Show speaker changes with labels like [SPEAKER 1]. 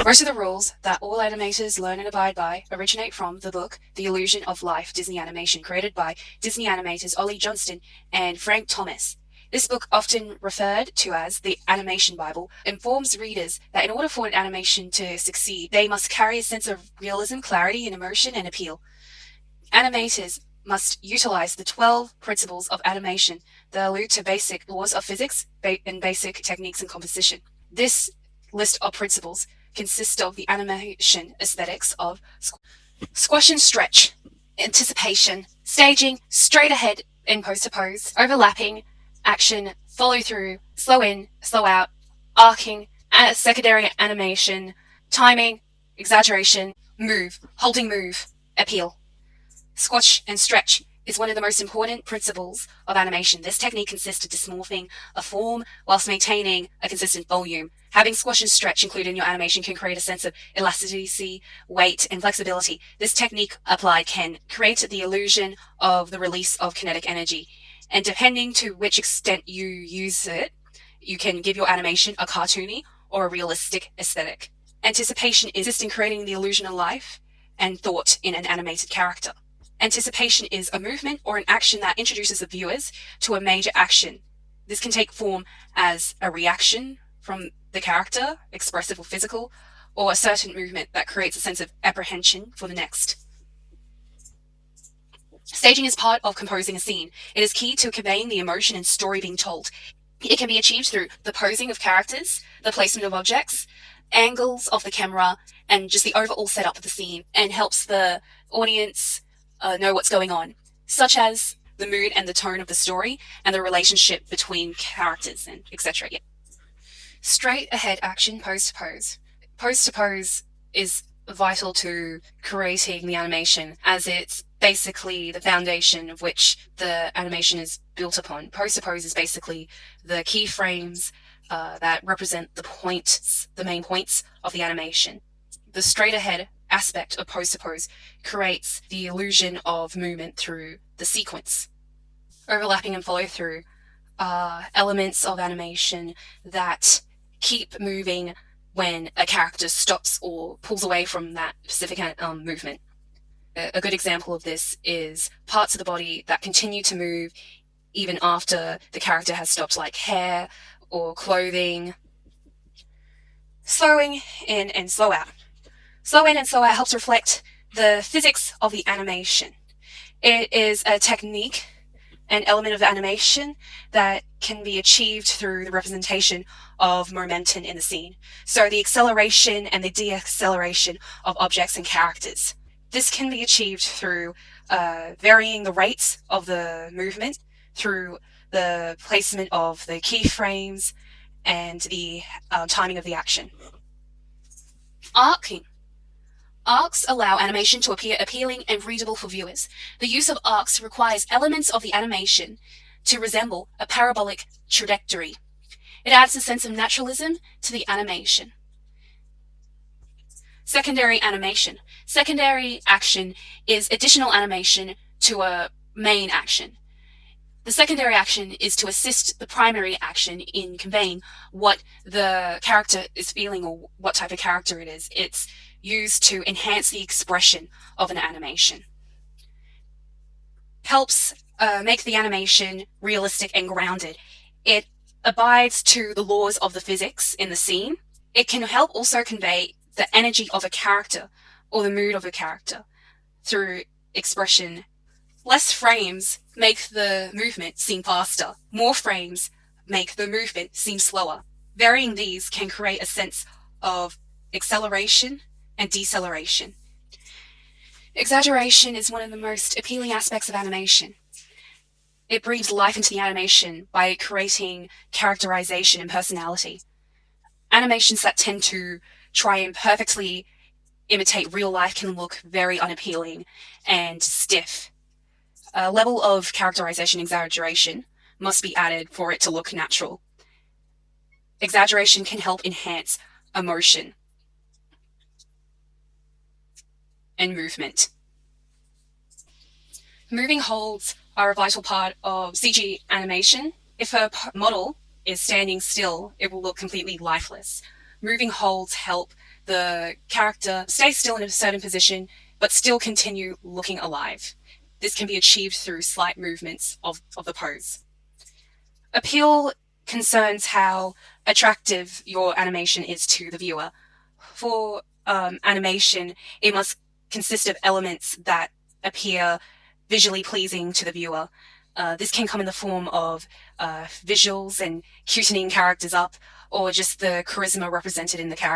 [SPEAKER 1] Most of the rules that all animators learn and abide by originate from the book The Illusion of Life Disney Animation, created by Disney animators Ollie Johnston and Frank Thomas. This book, often referred to as the Animation Bible, informs readers that in order for an animation to succeed, they must carry a sense of realism, clarity, and emotion and appeal. Animators must utilize the 12 principles of animation that allude to basic laws of physics and basic techniques in composition. This list of principles consists of the animation aesthetics of squash and stretch, anticipation, staging, straight ahead and pose to pose, overlapping, action, follow through, slow in, slow out, arcing, secondary animation, timing, exaggeration, move, holding move, appeal. Squash and stretch is one of the most important principles of animation. This technique consists of dysmorphing a form whilst maintaining a consistent volume. Having squash and stretch included in your animation can create a sense of elasticity, weight, and flexibility. This technique applied can create the illusion of the release of kinetic energy. And depending to which extent you use it, you can give your animation a cartoony or a realistic aesthetic. Anticipation is in creating the illusion of life and thought in an animated character. Anticipation is a movement or an action that introduces the viewers to a major action. This can take form as a reaction from the character, expressive or physical, or a certain movement that creates a sense of apprehension for the next. Staging is part of composing a scene. It is key to conveying the emotion and story being told. It can be achieved through the posing of characters, the placement of objects, angles of the camera, and just the overall setup of the scene, and helps the audience know what's going on, such as the mood and the tone of the story and the relationship between characters and etc. Yeah. Straight ahead action, pose to pose. Pose to pose is vital to creating the animation, as it's basically the foundation of which the animation is built upon. Pose to pose is basically the keyframes that represent the main points of the animation. The straight ahead aspect of pose to pose creates the illusion of movement through the sequence. Overlapping and follow through are elements of animation that keep moving when a character stops or pulls away from that specific movement. A good example of this is parts of the body that continue to move even after the character has stopped, like hair or clothing. Slowing in and slow out. Slow in and slow out helps reflect the physics of the animation. It is a technique, an element of the animation that can be achieved through the representation of momentum in the scene. So the acceleration and the deacceleration of objects and characters. This can be achieved through varying the rates of the movement, through the placement of the keyframes and the timing of the action. Arcing. Arcs allow animation to appear appealing and readable for viewers. The use of arcs requires elements of the animation to resemble a parabolic trajectory. It adds a sense of naturalism to the animation. Secondary animation. Secondary action is additional animation to a main action. The secondary action is to assist the primary action in conveying what the character is feeling or what type of character it is. It's used to enhance the expression of an animation. Helps make the animation realistic and grounded. It abides to the laws of the physics in the scene. It can help also convey the energy of a character or the mood of a character through expression. Less frames make the movement seem faster. More frames make the movement seem slower. Varying these can create a sense of acceleration and deceleration. Exaggeration is one of the most appealing aspects of animation. It breathes life into the animation by creating characterization and personality. Animations that tend to try and perfectly imitate real life can look very unappealing and stiff. A level of characterization and exaggeration must be added for it to look natural. Exaggeration can help enhance emotion and movement. Moving holds are a vital part of CG animation. If a model is standing still, it will look completely lifeless. Moving holds help the character stay still in a certain position but still continue looking alive. This can be achieved through slight movements of the pose. Appeal concerns how attractive your animation is to the viewer. For animation, it must consist of elements that appear visually pleasing to the viewer. This can come in the form of visuals and cutening characters up, or just the charisma represented in the character.